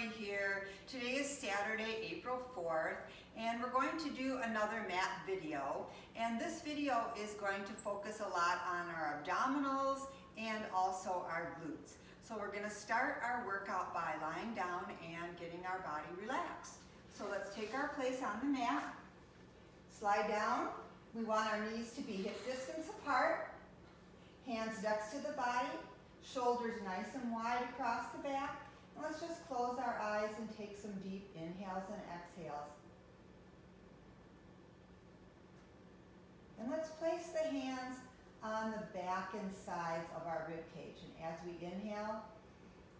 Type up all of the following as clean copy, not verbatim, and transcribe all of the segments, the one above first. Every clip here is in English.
Marie here. Today is Saturday, April 4th, and we're going to do another mat video. And this video is going to focus a lot on our abdominals and also our glutes. So we're going to start our workout by lying down and getting our body relaxed. So let's take our place on the mat. Slide down. We want our knees to be hip distance apart. Hands next to the body. Shoulders nice and wide across the back. And let's just close our eyes and take some deep inhales and exhales. And let's place the hands on the back and sides of our rib cage. And as we inhale,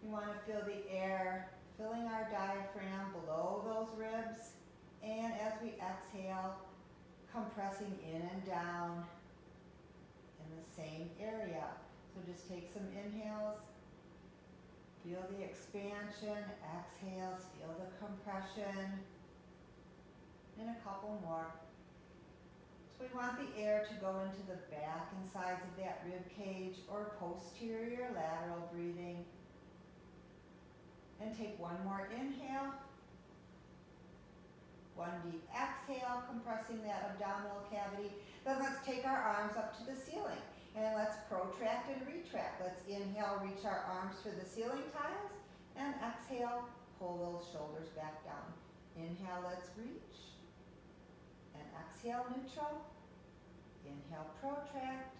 we want to feel the air filling our diaphragm below those ribs. And as we exhale, compressing in and down in the same area. So just take some inhales, feel the expansion, exhales, feel the compression, and a couple more. So we want the air to go into the back and sides of that rib cage or posterior lateral breathing. And take one more inhale, one deep exhale, compressing that abdominal cavity. Then let's take our arms up to the ceiling. And let's protract and retract. Let's inhale, reach our arms for the ceiling tiles. And exhale, pull those shoulders back down. Inhale, let's reach. And exhale, neutral. Inhale, protract.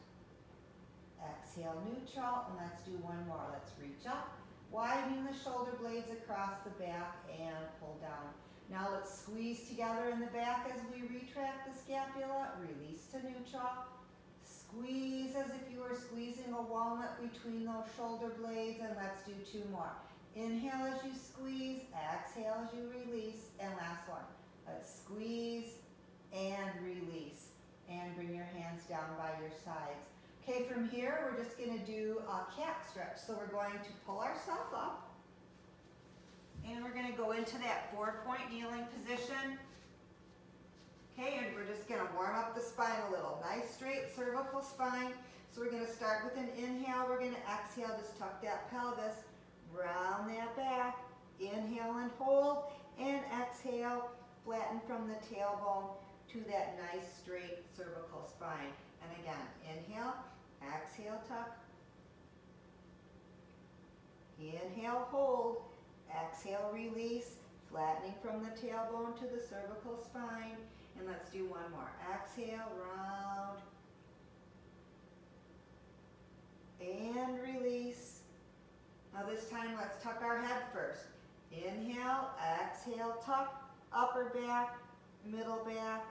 Exhale, neutral. And let's do one more. Let's reach up, widening the shoulder blades across the back and pull down. Now let's squeeze together in the back as we retract the scapula. Release to neutral. Squeeze as if you were squeezing a walnut between those shoulder blades, and let's do two more. Inhale as you squeeze, exhale as you release, and last one. Let's squeeze and release, and bring your hands down by your sides. Okay, from here we're just going to do a cat stretch. So we're going to pull ourselves up, and we're going to go into that 4-point kneeling position. Okay, and we're just going to warm up the spine a little. Nice straight cervical spine. So we're going to start with an inhale. We're going to exhale, just tuck that pelvis, round that back. Inhale and hold, and exhale, flatten from the tailbone to that nice straight cervical spine. And again, inhale, exhale, tuck. Inhale, hold. Exhale, release, flattening from the tailbone to the cervical spine. And let's do one more. Exhale, round. And release. Now this time let's tuck our head first. Inhale, exhale, tuck, upper back, middle back,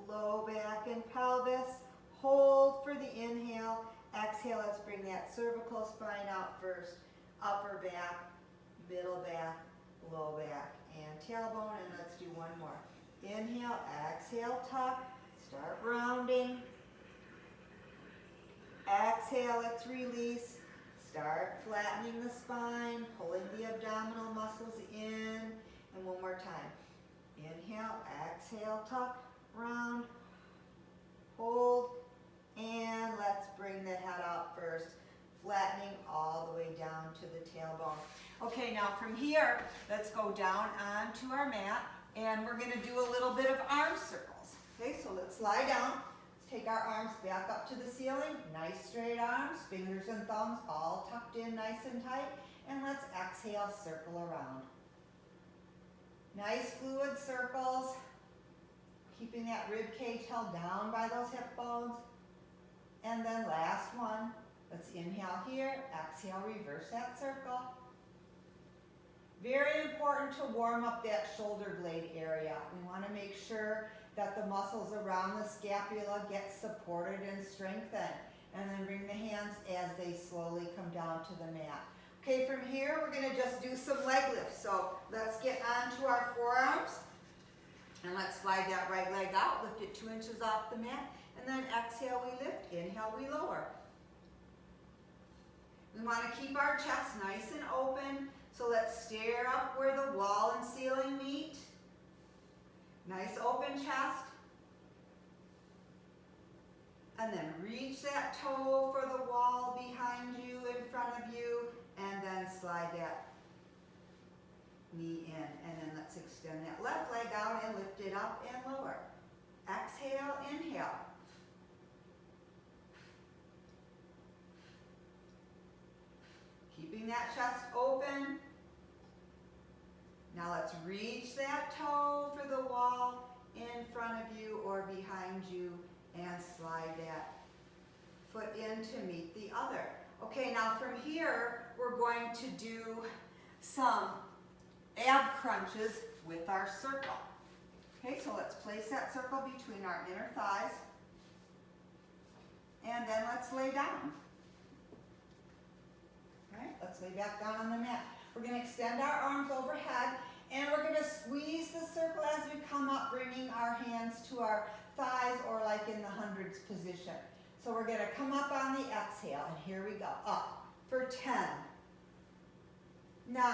low back, and pelvis. Hold for the inhale. Exhale, let's bring that cervical spine out first. Upper back, middle back, low back, and tailbone. And let's do one more. Inhale, exhale, tuck, start rounding. Exhale, let's release. Start flattening the spine, pulling the abdominal muscles in. And one more time. Inhale, exhale, tuck, round, hold, and let's bring the head out first, flattening all the way down to the tailbone. Okay, now from here, let's go down onto our mat. And we're going to do a little bit of arm circles. Okay, so let's lie down. Let's take our arms back up to the ceiling. Nice straight arms, fingers and thumbs all tucked in nice and tight. And let's exhale, circle around. Nice fluid circles. Keeping that rib cage held down by those hip bones. And then last one. Let's inhale here, exhale, reverse that circle. Very important to warm up that shoulder blade area. We want to make sure that the muscles around the scapula get supported and strengthened. And then bring the hands as they slowly come down to the mat. Okay, from here we're going to just do some leg lifts. So let's get onto our forearms. And let's slide that right leg out. Lift it 2 inches off the mat. And then exhale, we lift. Inhale, we lower. We want to keep our chest nice and open. So let's stare up where the wall and ceiling meet. Nice open chest. And then reach that toe for the wall behind you, in front of you, and then slide that knee in. And then let's extend that left leg out and lift it up and lower. Exhale, inhale. Keeping that chest open. Now let's reach that toe for the wall in front of you or behind you and slide that foot in to meet the other. Okay, now from here, we're going to do some ab crunches with our circle. Okay, so let's place that circle between our inner thighs. And then let's lay down. All right, let's lay back down on the mat. We're going to extend our arms overhead, and we're going to squeeze the circle as we come up, bringing our hands to our thighs or like in the hundreds position. So we're going to come up on the exhale, and here we go. Up for 10, 9,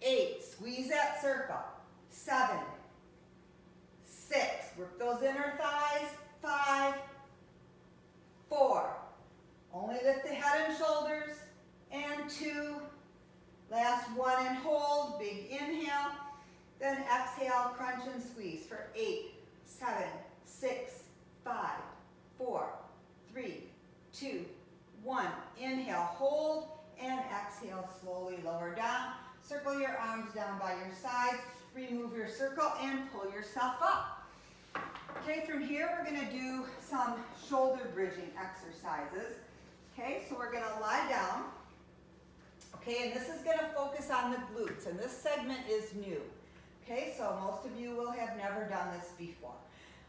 8, squeeze that circle, 7, 6, work those inner thighs, 5, 4, only lift the head and shoulders, and 2, last one and hold, big inhale, then exhale, crunch and squeeze for 8, 7, 6, 5, 4, 3, 2, 1. Inhale, hold, and exhale, slowly lower down. Circle your arms down by your sides, remove your circle, and pull yourself up. Okay, from here we're going to do some shoulder bridging exercises. Okay, so we're going to lie down. Okay, and this is going to focus on the glutes, and this segment is new. Okay, so most of you will have never done this before.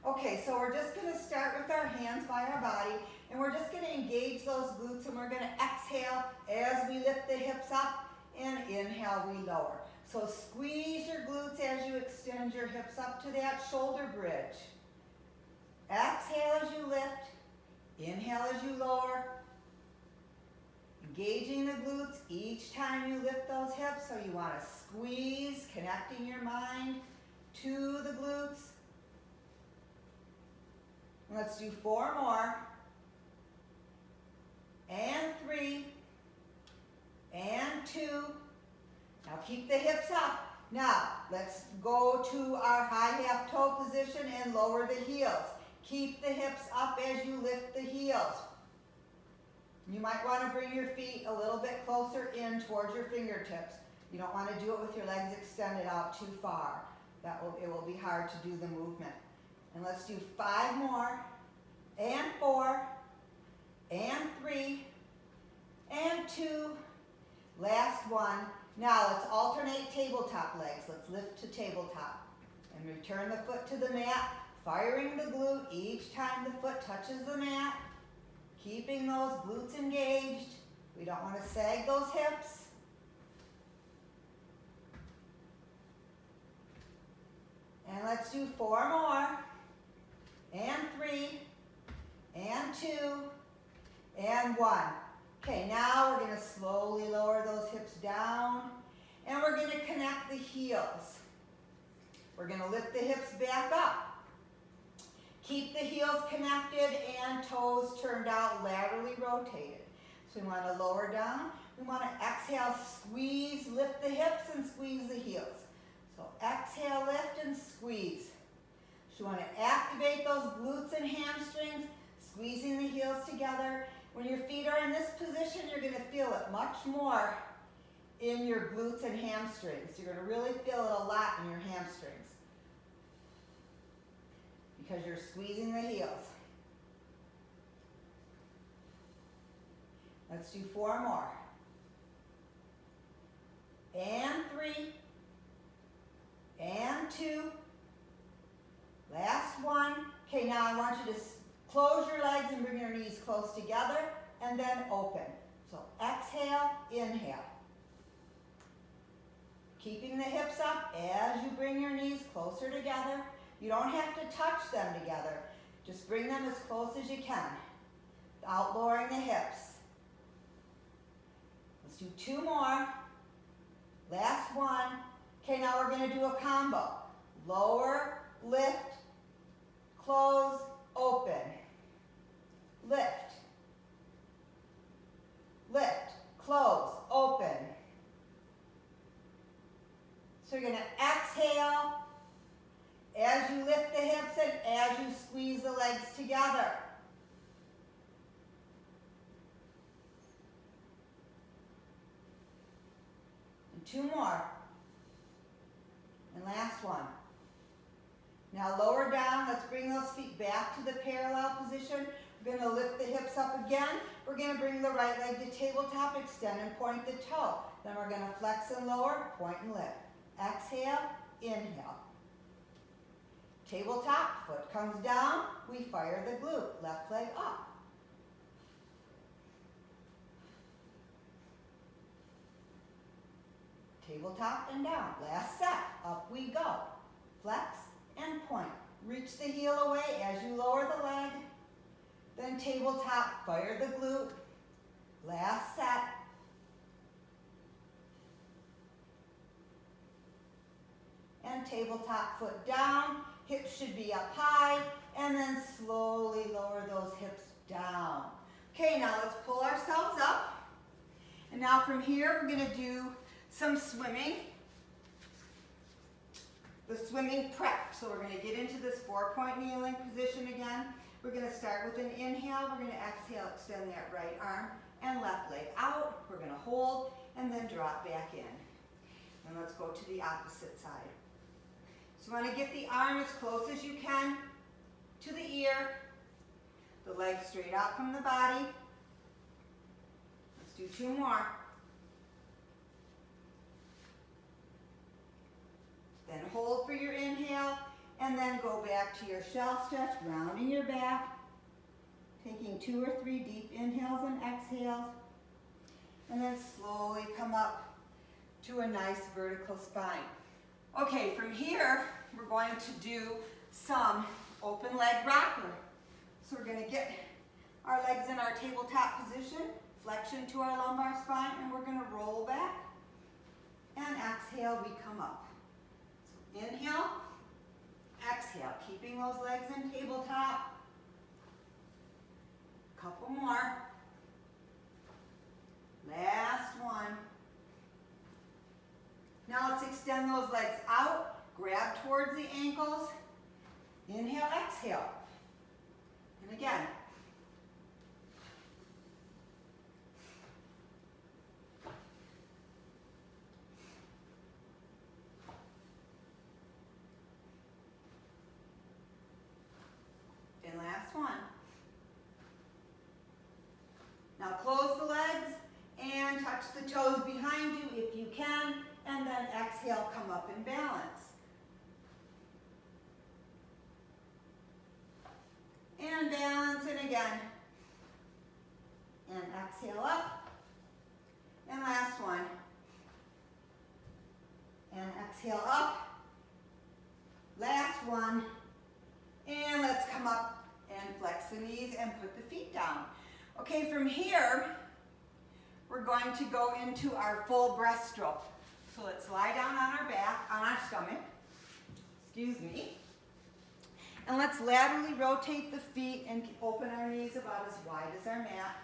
Okay, so we're just going to start with our hands by our body, and we're just going to engage those glutes, and we're going to exhale as we lift the hips up, and inhale, we lower. So squeeze your glutes as you extend your hips up to that shoulder bridge. Exhale as you lift, inhale as you lower. Engaging the glutes each time you lift those hips, so you want to squeeze, connecting your mind to the glutes. Let's do 4 more. And 3. And 2. Now keep the hips up. Now let's go to our high half toe position and lower the heels. Keep the hips up as you lift the heels. You might want to bring your feet a little bit closer in towards your fingertips. You don't want to do it with your legs extended out too far. It will be hard to do the movement. And let's do 5 more, and 4, and 3, and 2, last one. Now let's alternate tabletop legs. Let's lift to tabletop. And return the foot to the mat, firing the glute each time the foot touches the mat. Keeping those glutes engaged. We don't want to sag those hips. And let's do 4 more. And 3. And 2. And 1. Okay, now we're going to slowly lower those hips down. And we're going to connect the heels. We're going to lift the hips back up. Keep the heels connected and toes turned out, laterally rotated. So we want to lower down. We want to exhale, squeeze, lift the hips and squeeze the heels. So exhale, lift and squeeze. So you want to activate those glutes and hamstrings, squeezing the heels together. When your feet are in this position, you're going to feel it much more in your glutes and hamstrings. You're going to really feel it a lot in your hamstrings, because you're squeezing the heels. Let's do 4 more. And 3. And 2. Last one. Okay, now I want you to close your legs and bring your knees close together, and then open. So exhale, inhale. Keeping the hips up as you bring your knees closer together. You don't have to touch them together. Just bring them as close as you can, without lowering the hips. Let's do 2 more. Last one. Okay, now we're going to do a combo. Lower, lift, close, open. Lift. Lift, close, open. So you're gonna exhale as you lift the hips and as you squeeze the legs together. And 2 more. And last one. Now lower down, let's bring those feet back to the parallel position. We're going to lift the hips up again. We're going to bring the right leg to tabletop, extend and point the toe. Then we're going to flex and lower, point and lift. Exhale, inhale. Tabletop, foot comes down, we fire the glute, left leg up. Tabletop and down, last set, up we go. Flex and point. Reach the heel away as you lower the leg. Then tabletop, fire the glute. Last set. And tabletop, foot down. Hips should be up high. And then slowly lower those hips down. Okay, now let's pull ourselves up. And now from here, we're going to do some swimming. The swimming prep. So we're going to get into this 4-point kneeling position again. We're going to start with an inhale. We're going to exhale, extend that right arm and left leg out. We're going to hold and then drop back in. And let's go to the opposite side. So you want to get the arm as close as you can to the ear. The leg straight out from the body. Let's do 2 more. Then hold for your inhale, and then go back to your shell stretch, rounding your back, taking 2 or 3 deep inhales and exhales, and then slowly come up to a nice vertical spine. Okay, from here, we're going to do some open leg rocker. So we're going to get our legs in our tabletop position, flexion to our lumbar spine, and we're going to roll back, and exhale, we come up. Inhale, exhale, keeping those legs in tabletop. Couple more. Last one. Now let's extend those legs out, grab towards the ankles. Inhale, exhale. And again. Last one. Now close the legs and touch the toes behind you if you can, and then exhale, come up in balance. And balance it again. And exhale up. And last one. And exhale up. Last one. And let's come up and flex the knees and put the feet down. Okay, from here, we're going to go into our full breaststroke. So let's lie down on our back, on our stomach, excuse me. And let's laterally rotate the feet and open our knees about as wide as our mat.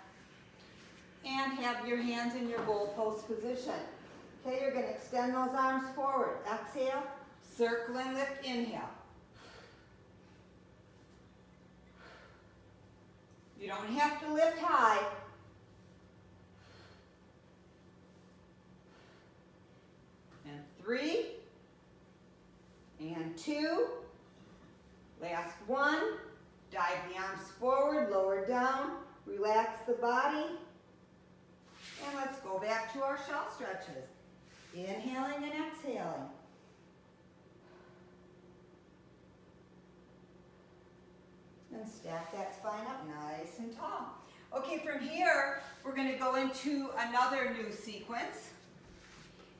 And have your hands in your goalpost position. Okay, you're going to extend those arms forward. Exhale, circle and lift, inhale. You don't have to lift high. And 3, and 2, last one. Dive the arms forward, lower down, relax the body. And let's go back to our shell stretches. Inhaling and exhaling. And stack that spine up nice and tall. Okay, from here, we're going to go into another new sequence.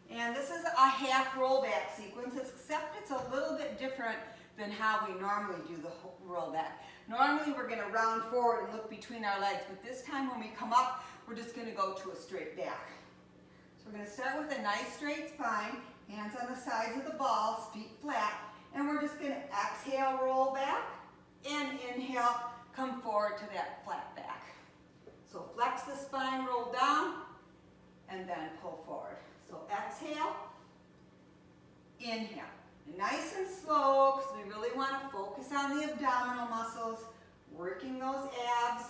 And this is a half rollback sequence, except it's a little bit different than how we normally do the rollback. Normally, we're going to round forward and look between our legs, but this time when we come up, we're just going to go to a straight back. So we're going to start with a nice straight spine, hands on the sides of the balls, feet flat, and we're just going to exhale, roll back, and inhale, come forward to that flat back. So flex the spine, roll down, and then pull forward. So exhale, Inhale. Nice and slow, because we really want to focus on the abdominal muscles, working those abs.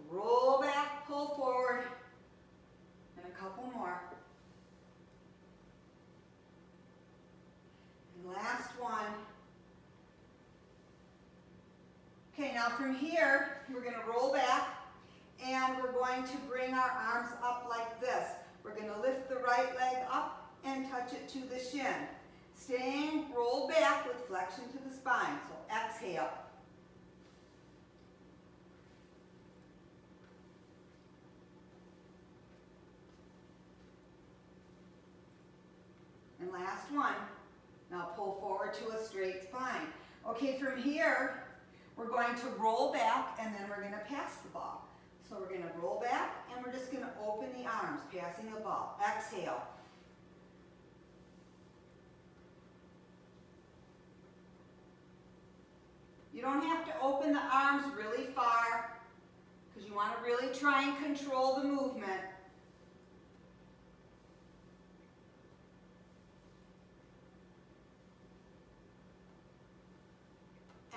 Roll back, pull forward, and a couple more. And last one. Okay, now from here, we're going to roll back, and we're going to bring our arms up like this. We're going to lift the right leg up and touch it to the shin. Staying rolled back with flexion to the spine. So exhale. And last one. Now pull forward to a straight spine. Okay, from here, we're going to roll back, and then we're going to pass the ball. So we're going to roll back, and we're just going to open the arms, passing the ball. Exhale. You don't have to open the arms really far, because you want to really try and control the movement.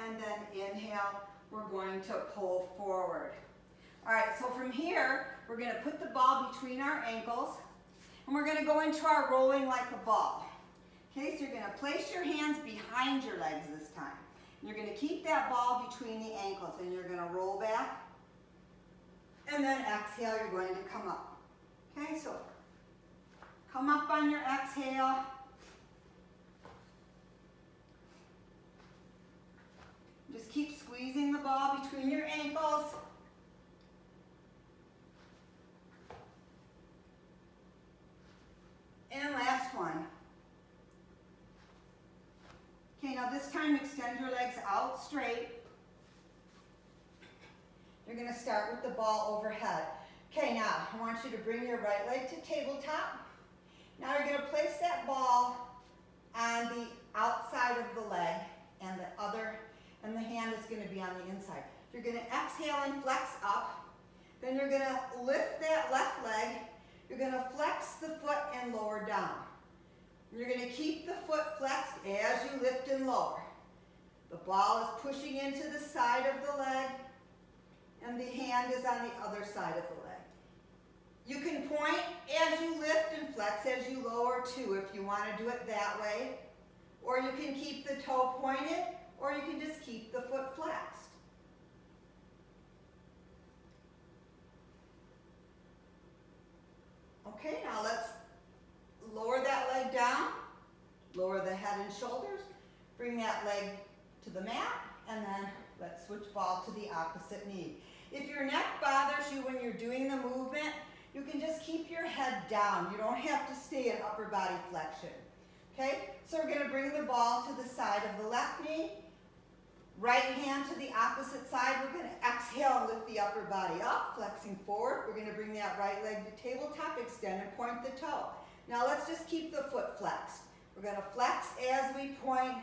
And then inhale, we're going to pull forward. All right, so from here, we're going to put the ball between our ankles, and we're going to go into our rolling like a ball. Okay, so you're going to place your hands behind your legs this time. And you're going to keep that ball between the ankles, and you're going to roll back, and then exhale, you're going to come up. Okay, so come up on your exhale. Just keep squeezing the ball between your ankles. And last one. Okay, now this time extend your legs out straight. You're going to start with the ball overhead. Okay, now I want you to bring your right leg to tabletop. Now you're going to place that ball on the outside of the leg, and the hand is going to be on the inside. You're going to exhale and flex up. Then you're going to lift that left leg. You're going to flex the foot and lower down. You're going to keep the foot flexed as you lift and lower. The ball is pushing into the side of the leg, and the hand is on the other side of the leg. You can point as you lift and flex as you lower too, if you want to do it that way. Or you can keep the toe pointed, or you can just keep the foot flexed. Okay, now let's lower that leg down, lower the head and shoulders, bring that leg to the mat, and then let's switch ball to the opposite knee. If your neck bothers you when you're doing the movement, you can just keep your head down. You don't have to stay in upper body flexion. Okay, so we're going to bring the ball to the side of the left knee, right hand to the opposite side. We're going to exhale and lift the upper body up, flexing forward. We're going to bring that right leg to tabletop, extend and point the toe. Now let's just keep the foot flexed. We're going to flex as we point,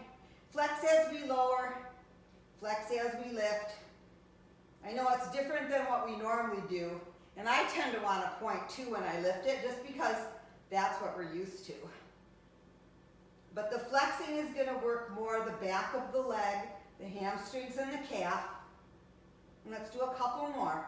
flex as we lower, flex as we lift. I know it's different than what we normally do, and I tend to want to point too when I lift it, just because that's what we're used to. But the flexing is going to work more the back of the leg, the hamstrings and the calf. And let's do a couple more.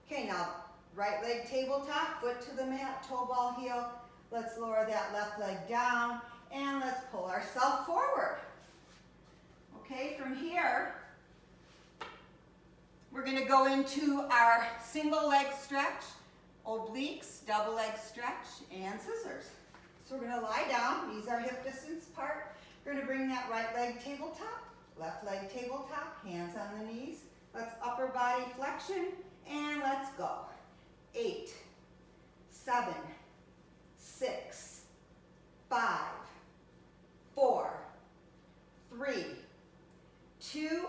Okay, now right leg tabletop, foot to the mat, toe ball heel. Let's lower that left leg down, and let's pull ourselves forward. Okay, from here, we're going to go into our single leg stretch, obliques, double leg stretch, and scissors. So we're going to lie down, knees are hip distance apart. We're going to bring that right leg tabletop, left leg tabletop, hands on the knees. Let's upper body flexion, and let's go. 8, 7, 6, 5, 4, 3, 2,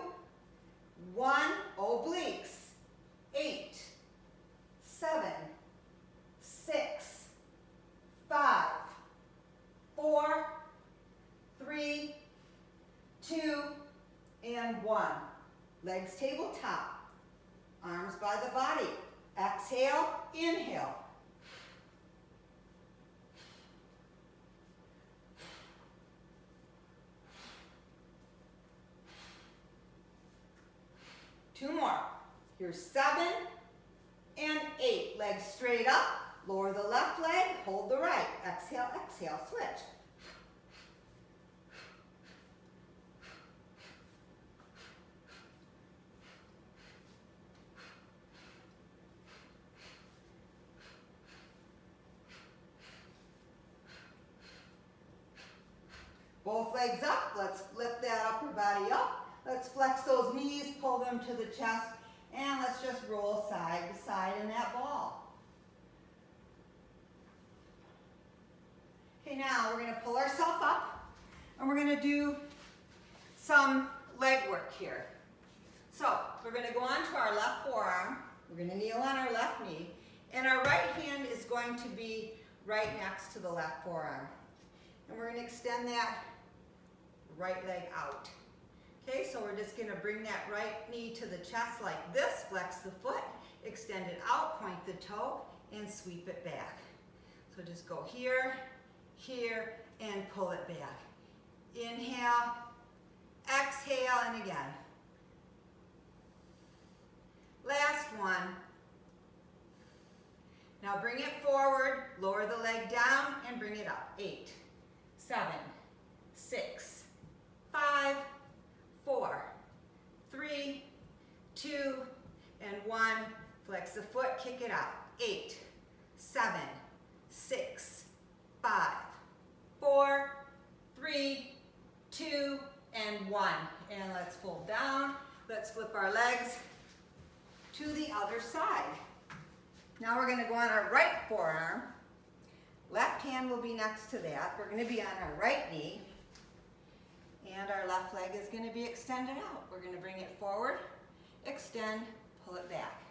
1, obliques. 8, 7, 6, 5, 4, 3, 2, and 1. Legs tabletop, arms by the body. Exhale, inhale. 2 more. Here's 7 and 8. Legs straight up. Lower the left leg. Hold the right. Exhale, exhale. Switch. Both legs up. Let's lift that upper body up. Let's flex those knees, pull them to the chest, and let's just roll side to side in that ball. Okay, now we're going to pull ourselves up, and we're going to do some leg work here. So we're going to go onto our left forearm. We're going to kneel on our left knee, and our right hand is going to be right next to the left forearm. And we're going to extend that right leg out. Okay, so we're just going to bring that right knee to the chest like this, flex the foot, extend it out, point the toe, and sweep it back. So just go here, here, and pull it back. Inhale, exhale, and again. Last one. Now bring it forward, lower the leg down, and bring it up. 8, 7, 6, 5, 4, 3, 2, and 1. Flex the foot, kick it out. 8, 7, 6, 5, 4, 3, 2, and 1. And let's fold down. Let's flip our legs to the other side. Now we're going to go on our right forearm. Left hand will be next to that. We're going to be on our right knee. And our left leg is going to be extended out. We're going to bring it forward, extend, pull it back.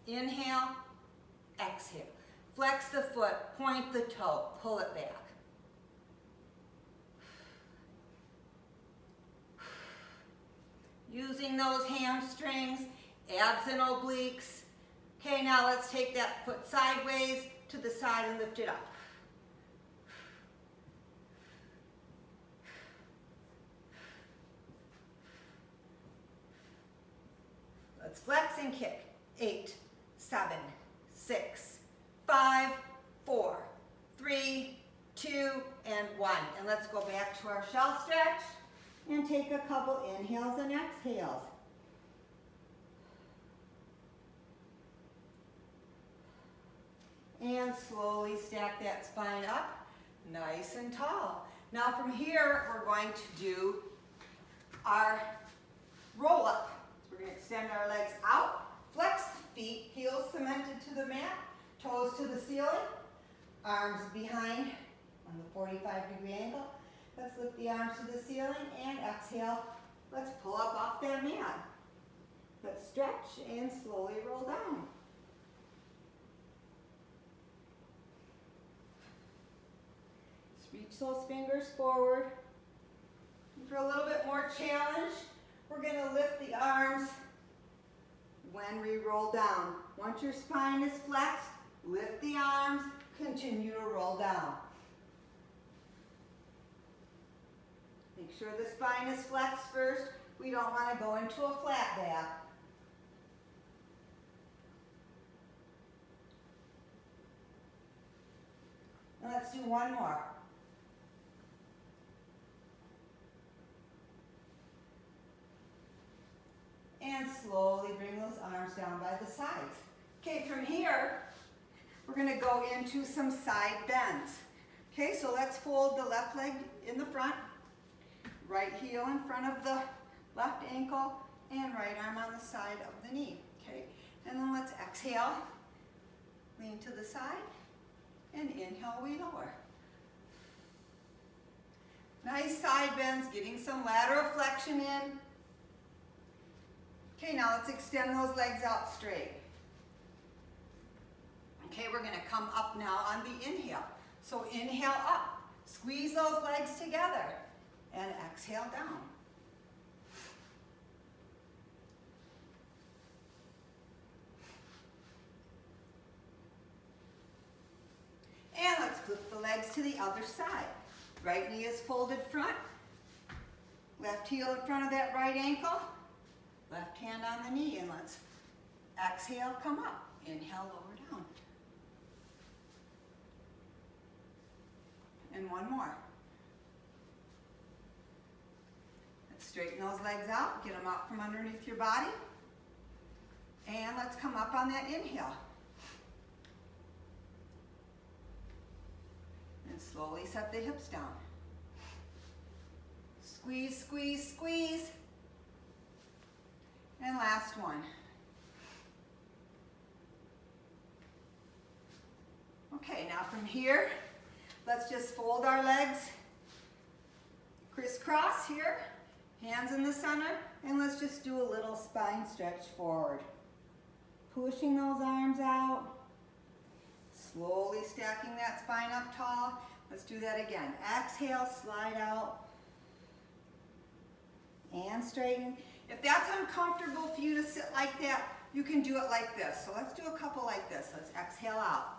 Inhale, exhale. Flex the foot, point the toe, pull it back. Using those hamstrings, abs and obliques. Okay, now let's take that foot sideways to the side and lift it up. Let's flex and kick. 8, 7, 6, 5, 4, 3, 2, and 1. And let's go back to our shell stretch and take a couple inhales and exhales. And slowly stack that spine up, nice and tall. Now from here, we're going to do our roll up. We're going to extend our legs out, flex the feet, heels cemented to the mat, toes to the ceiling, arms behind on the 45-degree angle. Let's lift the arms to the ceiling and exhale. Let's pull up off that mat. Let's stretch and slowly roll down. Just reach those fingers forward. And for a little bit more challenge, we're going to lift the arms when we roll down. Once your spine is flexed, lift the arms, continue to roll down. Make sure the spine is flexed first. We don't want to go into a flat back. And let's do one more. And slowly bring those arms down by the sides. Okay, from here, we're going to go into some side bends. Okay, so let's fold the left leg in the front, right heel in front of the left ankle, and right arm on the side of the knee. Okay, and then let's exhale, lean to the side, and inhale, we lower. Nice side bends, getting some lateral flexion in. Okay, now let's extend those legs out straight. Okay, we're going to come up now on the inhale. So inhale up, squeeze those legs together, and exhale down. And let's flip the legs to the other side. Right knee is folded front, left heel in front of that right ankle. Left hand on the knee, and let's exhale, come up. Inhale, lower down. And one more. Let's straighten those legs out, get them out from underneath your body. And let's come up on that inhale. And slowly set the hips down. Squeeze, squeeze, squeeze. And last one. Okay, now from here, let's just fold our legs, crisscross here, hands in the center, and let's just do a little spine stretch forward. Pushing those arms out, slowly stacking that spine up tall. Let's do that again. Exhale, slide out, and straighten. If that's uncomfortable for you to sit like that, you can do it like this. So let's do a couple like this. Let's exhale out.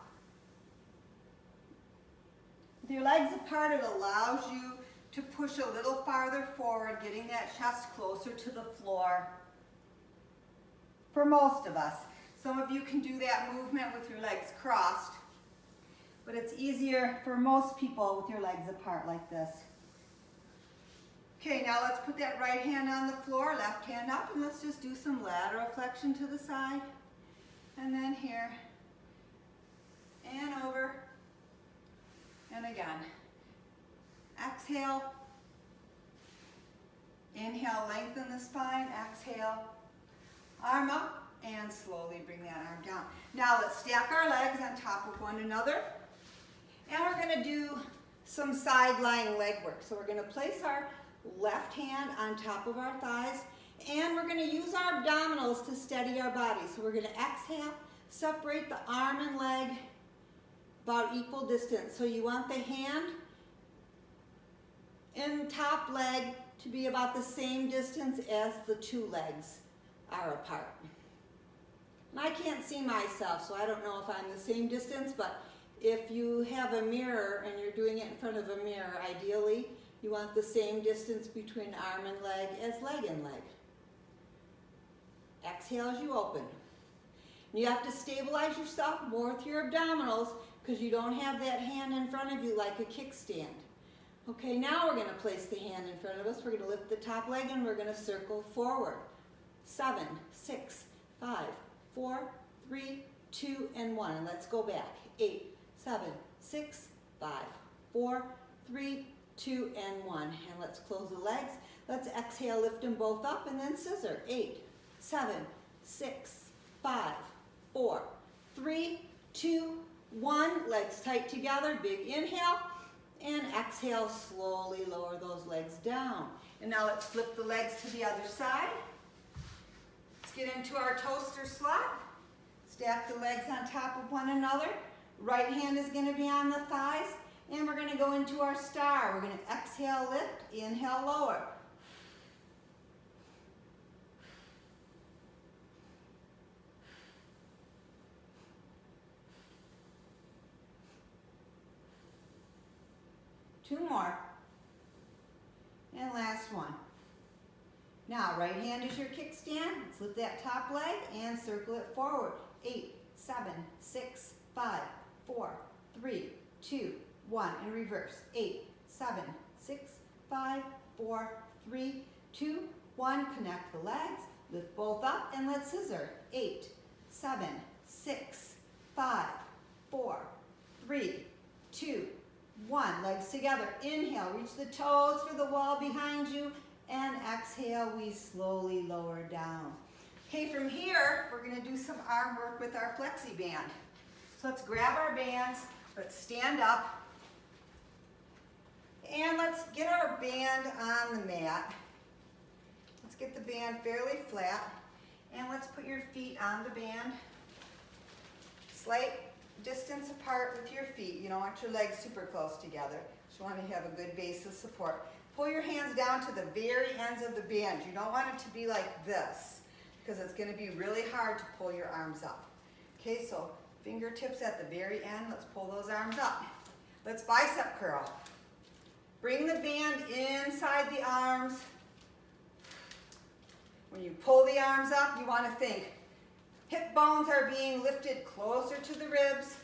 With your legs apart, it allows you to push a little farther forward, getting that chest closer to the floor. For most of us. Some of you can do that movement with your legs crossed, but it's easier for most people with your legs apart like this. Okay, now let's put that right hand on the floor, left hand up, and let's just do some lateral flexion to the side. And then here, and over, and again. Exhale. Inhale, lengthen the spine. Exhale, arm up, and slowly bring that arm down. Now let's stack our legs on top of one another. And we're going to do some side lying leg work. So we're going to place our left hand on top of our thighs, and we're going to use our abdominals to steady our body. So we're going to exhale, separate the arm and leg about equal distance. So you want the hand and top leg to be about the same distance as the two legs are apart. And I can't see myself, so I don't know if I'm the same distance, but if you have a mirror and you're doing it in front of a mirror, ideally, you want the same distance between arm and leg as leg and leg. Exhale as you open. And you have to stabilize yourself more with your abdominals because you don't have that hand in front of you like a kickstand. Okay, now we're going to place the hand in front of us. We're going to lift the top leg and we're going to circle forward. 7, 6, 5, 4, 3, 2, and 1. And let's go back. 8, 7, 6, 5, 4, 3, 2, and 1. And let's close the legs. Let's exhale, lift them both up, and then scissor. 8, 7, 6, 5, 4, 3, 2, 1. Legs tight together. Big inhale. And exhale, slowly lower those legs down. And now let's flip the legs to the other side. Let's get into our toaster slot. Stack the legs on top of one another. Right hand is going to be on the thighs. And we're going to go into our star. We're going to exhale, lift, inhale, lower. Two more. And last one. Now, right hand is your kickstand. Let's lift that top leg and circle it forward. 8, 7, 6, 5, 4, 3, 2, 1. And reverse. 8, 7, 6, 5, 4, 3, 2, 1. Connect the legs. Lift both up and let's scissor. 8, 7, 6, 5, 4, 3, 2, 1. Legs together. Inhale. Reach the toes for the wall behind you. And exhale, we slowly lower down. Okay, from here, we're going to do some arm work with our flexi band. So let's grab our bands. Let's stand up. And let's get our band on the mat. Let's get the band fairly flat. And let's put your feet on the band. Slight distance apart with your feet. You don't want your legs super close together. Just want to have a good base of support. Pull your hands down to the very ends of the band. You don't want it to be like this because it's going to be really hard to pull your arms up. Okay, so fingertips at the very end. Let's pull those arms up. Let's bicep curl. Bring the band inside the arms. When you pull the arms up, you want to think hip bones are being lifted closer to the ribs.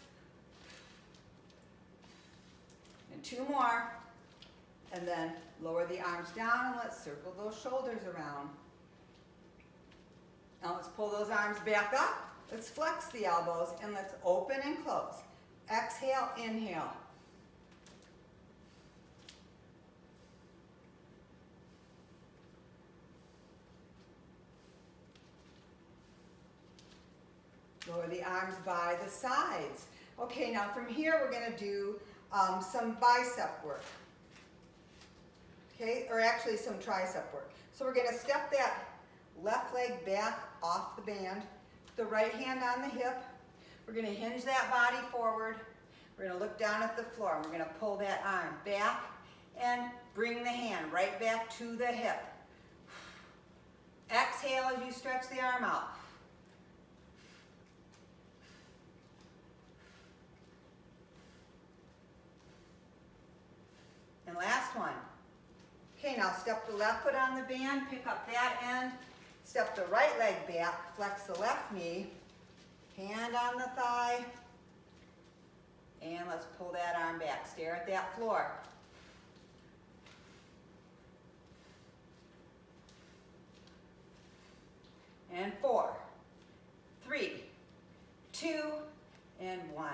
And 2 more. And then lower the arms down and let's circle those shoulders around. Now let's pull those arms back up. Let's flex the elbows and let's open and close. Exhale, inhale. Lower the arms by the sides. Okay, now from here we're going to do some bicep work. Okay, or actually some tricep work. So we're going to step that left leg back off the band, the right hand on the hip. We're going to hinge that body forward. We're going to look down at the floor. We're going to pull that arm back and bring the hand right back to the hip. Exhale as you stretch the arm out. And last one. Okay, now step the left foot on the band, pick up that end, step the right leg back, flex the left knee, hand on the thigh, and let's pull that arm back. Stare at that floor. And 4, 3, 2, and 1.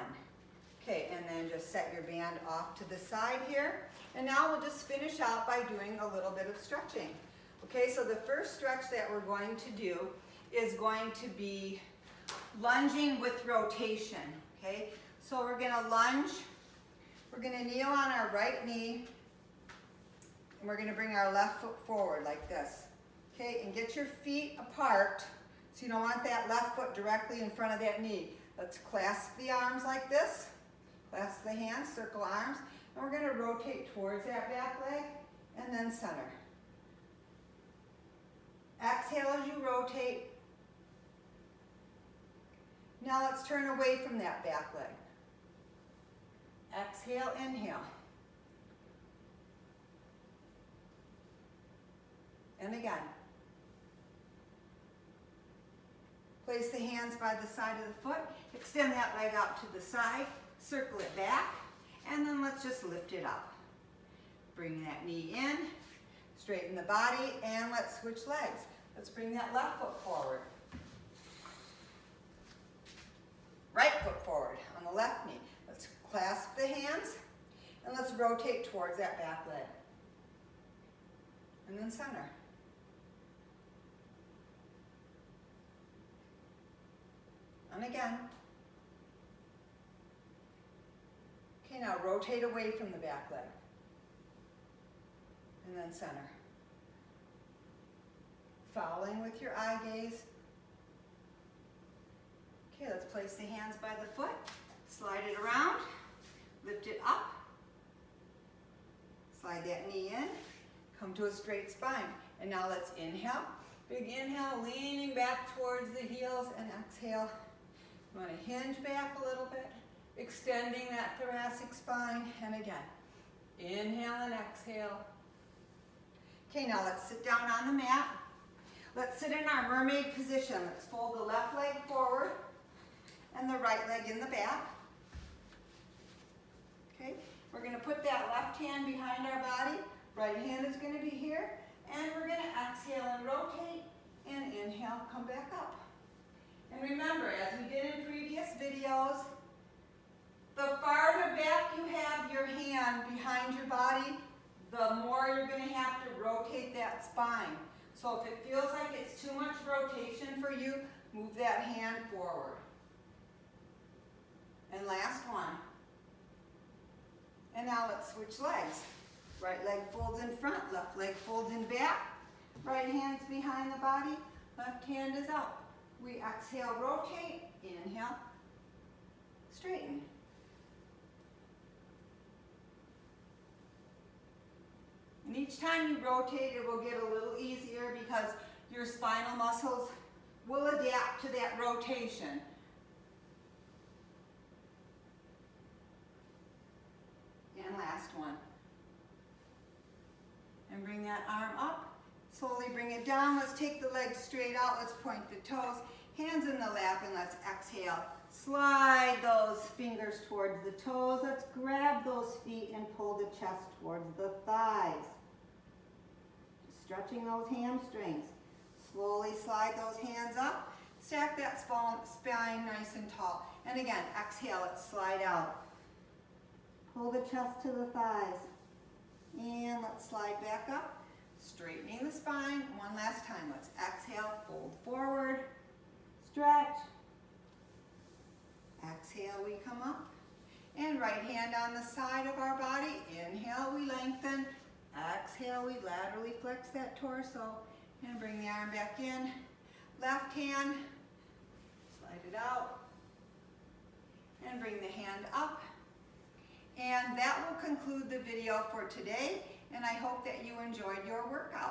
Okay, and then just set your band off to the side here. And now we'll just finish out by doing a little bit of stretching. Okay, so the first stretch that we're going to do is going to be lunging with rotation. Okay, so we're going to lunge. We're going to kneel on our right knee. And we're going to bring our left foot forward like this. Okay, and get your feet apart. So you don't want that left foot directly in front of that knee. Let's clasp the arms like this. Clasp the hands, circle arms. And we're going to rotate towards that back leg and then center. Exhale as you rotate. Now let's turn away from that back leg. Exhale, inhale. And again. Place the hands by the side of the foot. Extend that leg out to the side. Circle it back. And then let's just lift it up. Bring that knee in. Straighten the body. And let's switch legs. Let's bring that left foot forward. Right foot forward on the left knee. Let's clasp the hands. And let's rotate towards that back leg. And then center. And again. Okay, now rotate away from the back leg. And then center. Following with your eye gaze. Okay, let's place the hands by the foot. Slide it around. Lift it up. Slide that knee in. Come to a straight spine. And now let's inhale. Big inhale, leaning back towards the heels, and exhale. You want to hinge back a little bit, extending that thoracic spine, and again. Inhale and exhale. Okay, now let's sit down on the mat. Let's sit in our mermaid position. Let's fold the left leg forward and the right leg in the back. Okay, we're going to put that left hand behind our body. Right hand is going to be here. And we're going to exhale and rotate and inhale, come back up. And remember, as we did in previous videos, the farther back you have your hand behind your body, the more you're going to have to rotate that spine. So if it feels like it's too much rotation for you, move that hand forward. And last one. And now let's switch legs. Right leg folds in front, left leg folds in back. Right hand's behind the body, left hand is up. We exhale, rotate, inhale, straighten. And each time you rotate, it will get a little easier because your spinal muscles will adapt to that rotation. And last one. And bring that arm up, Slowly bring it down. Let's take the legs straight out. Let's point the toes, hands in the lap, and let's exhale. Slide those fingers towards the toes. Let's grab those feet and pull the chest towards the thighs. Stretching those hamstrings. Slowly slide those hands up. Stack that spine nice and tall. And again, exhale, let's slide out. Pull the chest to the thighs. And let's slide back up. Straightening the spine. One last time. Let's exhale, fold forward, stretch. Exhale, we come up. And right hand on the side of our body. Inhale, we lengthen. Exhale, we laterally flex that torso. And bring the arm back in. Left hand, slide it out. And bring the hand up. And that will conclude the video for today. And I hope that you enjoyed your workout.